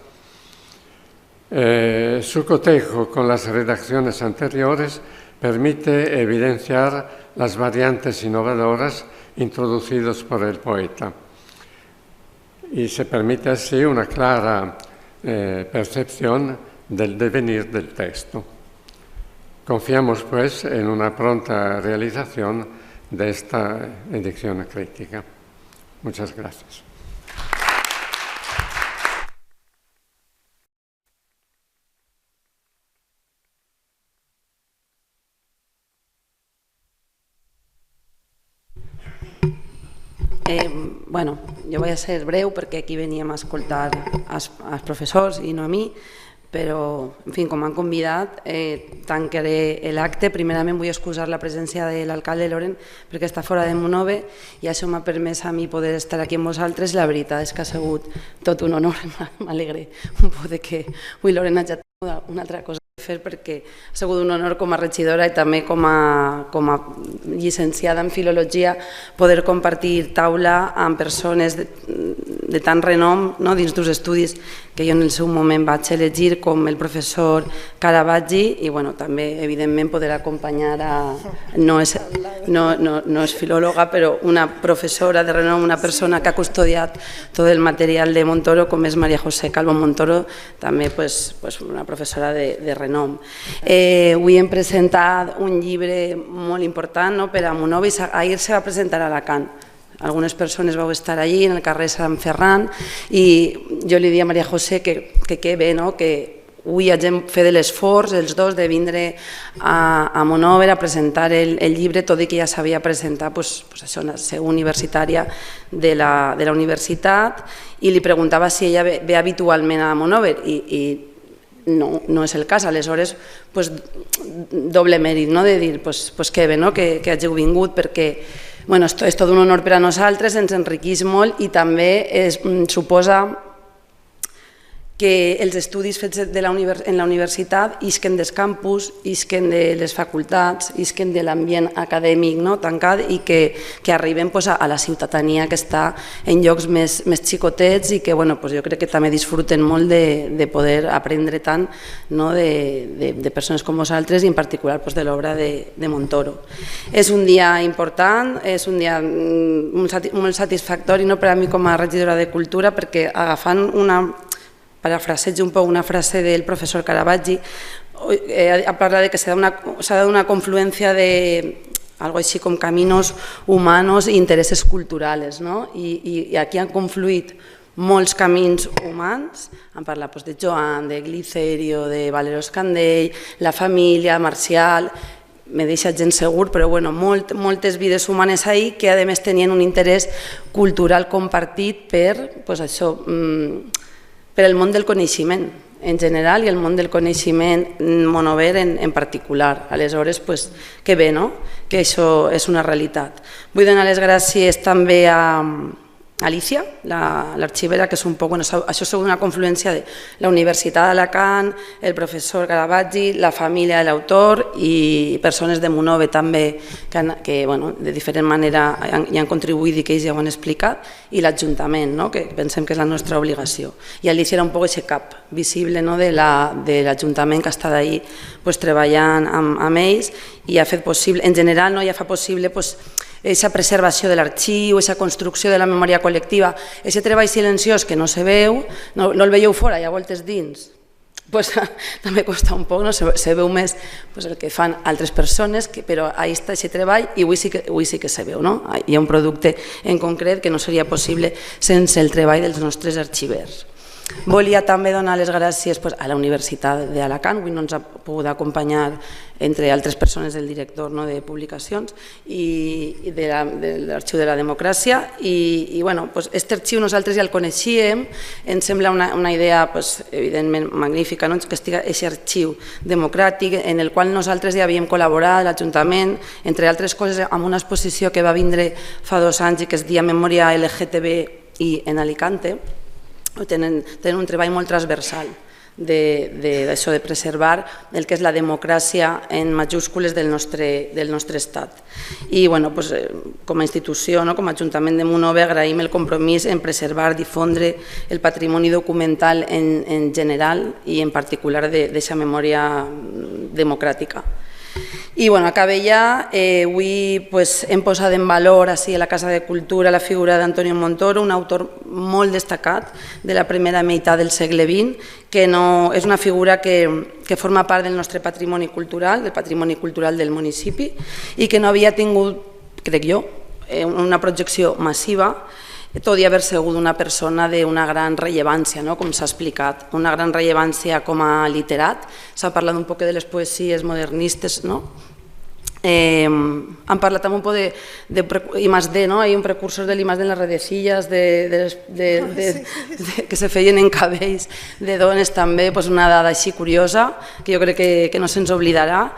Su cotejo con las redacciones anteriores permite evidenciar las variantes innovadoras introducidas por el poeta y se permite así una clara percepción del devenir del texto. Confiamos pues en una pronta realización de esta edición crítica. Muchas gracias. Bueno, jo vaig a ser breu perquè aquí veníem a escoltar als professors i no a mi, però, en fi, com m'han convidat, tancaré l'acte. Primerament vull excusar la presència de l'alcalde Loren perquè està fora de Monove i això m'ha permès a mi poder estar aquí amb vosaltres. La veritat és que ha sigut tot un honor, m'alegre un poc de que avui Loren hagi tingut una altra cosa a fer perquè ha sigut un honor com a regidora i també com a llicenciada en filologia poder compartir taula amb persones de tant renom dins dels estudis que jo en el seu moment vaig elegir, com el professor Caravaggi, i també evidentment poder acompanyar no és filòloga però una professora de renom, una persona que ha custodiat tot el material de Montoro, com és María José Calvo Montoro, també una professora de renom. Avui hem presentat un llibre molt important per a Monove. Ahir se va presentar a Alacant. Algunes persones vau estar allí, en el carrer Sant Ferran, i jo li dic a María José que bé, que avui hagin fet l'esforç, els dos, de vindre a Monove a presentar el llibre, tot i que ja s'havia presentat la seu universitària de la universitat, i li preguntava si ella ve habitualment a Monove, i no és el cas. Aleshores, doble mèrit de dir que bé que hàgiu vingut, perquè és tot un honor per a nosaltres, ens enriqueix molt i també suposa que els estudis fets en la universitat isquen dels campus, isquen de les facultats, isquen de l'ambient acadèmic tancat i que arriben a la ciutadania que està en llocs més xicotets i que jo crec que també disfruten molt de poder aprendre tant de persones com vosaltres i en particular de l'obra de Montoro. És un dia important, és un dia molt satisfactori per a mi com a regidora de Cultura perquè agafant parafrasejo un poc una frase del professor Caravaggi, parla de que s'ha de una confluència de algo així com caminos humanos i intereses culturals, i aquí han confluït molts camins humans, han parlat de Joan, de Glicerio, de Valero Escandell, la família, Marcial, me deixa gent segur, però moltes vides humanes ahí que a més tenien un interès cultural compartit per això, per el món del coneixement en general i el món del coneixement monover en particular. Aleshores, que bé, que això és una realitat. Vull donar les gràcies també a Alicia, l'arxivera, que és un poc, això és una confluència de la Universitat d'Alacant, el professor Caravaggi, la família de l'autor i persones de Monove també que de diferent manera hi han contribuït i que ells ja ho han explicat, i l'Ajuntament, que pensem que és la nostra obligació. I Alicia era un poc aquest cap visible de l'Ajuntament que ha estat ahí treballant amb ells i ha fet possible, en general ja fa possible aquesta preservació de l'arxiu, aquesta construcció de la memòria col·lectiva, aquest treball silenciós que no se veu, no el veieu fora i a voltes dins, també costa un poc, se veu més el que fan altres persones, però ahí està aquest treball i avui sí que se veu. Hi ha un producte en concret que no seria possible sense el treball dels nostres arxivers. Volia també donar les gràcies a la Universitat d'Alacant, avui no ens ha pogut acompanyar entre altres persones del director de publicacions i de l'Arxiu de la Democràcia i aquest arxiu nosaltres ja el coneixíem, ens sembla una idea evidentment magnífica que estigui aquest arxiu democràtic en el qual nosaltres ja havíem col·laborat, l'Ajuntament, entre altres coses amb una exposició que va vindre fa 2 anys i que es deia Memòria LGTBI en Alicante. Tenen un treball molt transversal d'això de preservar el que és la democràcia en majúscules del nostre estat. I com a institució, com a Ajuntament de Monove, agraïm el compromís en preservar, difondre el patrimoni documental en general i en particular d'aquesta memòria democràtica. I acabé ja, avui hem posat en valor a la Casa de Cultura la figura d'Antonio Montoro, un autor molt destacat de la primera meitat del segle XX, que és una figura que forma part del nostre patrimoni cultural, del patrimoni cultural del municipi, i que no havia tingut, crec jo, una projecció massiva, tot i haver sigut una persona d'una gran rellevància, com s'ha explicat, una gran rellevància com a literat. S'ha parlat un poc de les poesies modernistes, han parlat també un poc de I+D, hi ha un precursor de l'I+D en les redecilles que se feien en cabells de dones també, una dada així curiosa que jo crec que no se'ns oblidarà.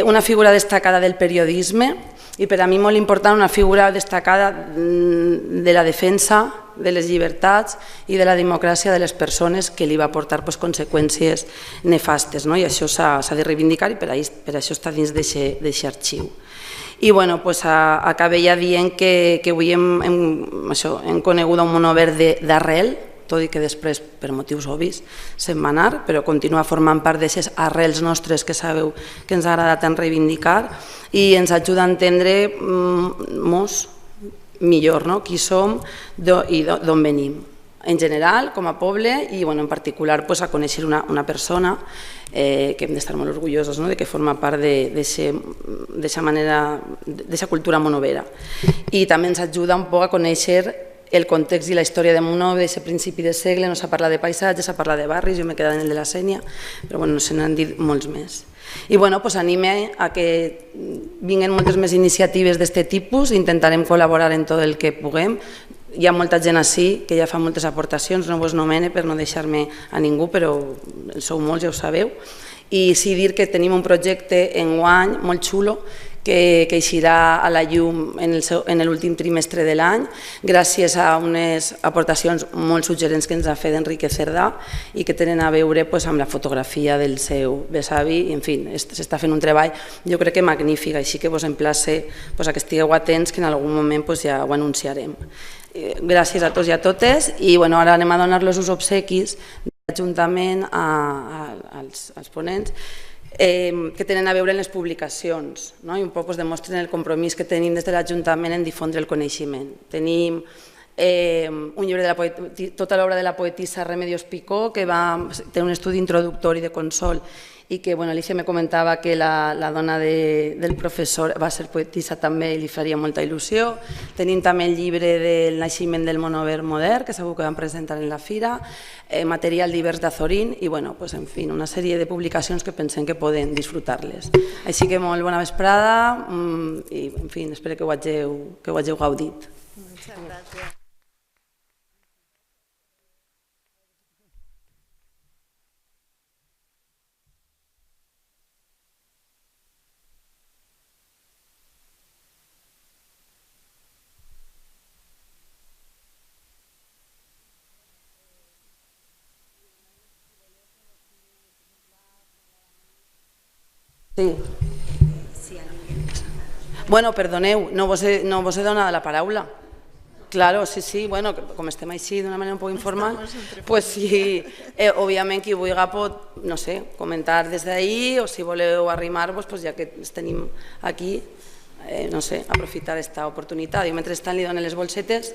Una figura destacada del periodisme i per a mi molt important, una figura destacada de la defensa de les llibertats i de la democràcia de les persones que li va portar conseqüències nefastes, i això s'ha de reivindicar i per això està dins d'aquest arxiu. I acabé ja dient que avui hem conegut un Monover d'arrel, tot i que després, per motius obvis, se'n va anar, però continua formant part d'aquestes arrels nostres que sabeu que ens ha agradat tant reivindicar i ens ajuda a entendre millor qui som i d'on venim. En general, com a poble, i en particular a conèixer una persona que hem d'estar molt orgullosos que forma part d'aquesta cultura monovera. I també ens ajuda un poc a conèixer el context i la història de Monove, d'aquest principi de segle. No s'ha parlat de paisatges, s'ha parlat de barris, jo m'he quedat en el de la Sénia, però se n'han dit molts més. I anime a que vinguin moltes més iniciatives d'aquest tipus, intentarem col·laborar en tot el que puguem. Hi ha molta gent així que ja fa moltes aportacions, no vos nomene per no deixar-me a ningú, però sou molts, ja ho sabeu. I sí dir que tenim un projecte enguany molt xulo que eixirà a la llum en l'últim trimestre de l'any, gràcies a unes aportacions molt suggerents que ens ha fet Enrique Cerdà i que tenen a veure amb la fotografia del seu besavi. En fi, s'està fent un treball, jo crec que magnífic, així que vos emplace a que estigueu atents, que en algun moment ja ho anunciarem. Gràcies a tots i a totes, i ara anem a donar els obsequis de l'Ajuntament als ponents, que tenen a veure en les publicacions i un poc demostren el compromís que tenim des de l'Ajuntament en difondre el coneixement. Tenim un llibre de tota l'obra de la poetissa Remedios Picó, que té un estudi introductori de Consol i que Alicia me comentava que la dona del professor va ser poetissa també i li faria molta il·lusió. Tenim també el llibre del naixement del monover modern, que segur que vam presentar en la fira, material divers d'Azorín i, en fi, una sèrie de publicacions que pensem que poden disfrutar-les. Així que molt bona vesprada i, en fi, espero que ho hàgiu gaudit. Moltes gràcies. Sí. Perdoneu, no vos he donat la paraula. Claro, sí, com estem així d'una manera un poc informal, doncs sí, òbviament qui vulgui pot, no sé, comentar des d'ahí, o si voleu arrimar-vos, ja que ens tenim aquí, no sé, aprofitar aquesta oportunitat. Jo mentrestant li dono les bolsetes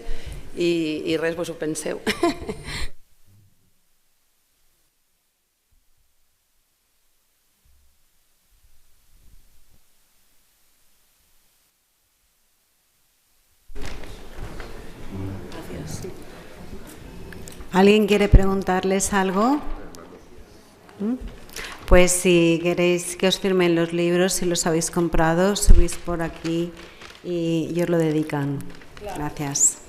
i res, vos ho penseu. ¿Alguien quiere preguntarles algo? Pues si queréis que os firmen los libros, si los habéis comprado, subís por aquí y os lo dedican. Gracias.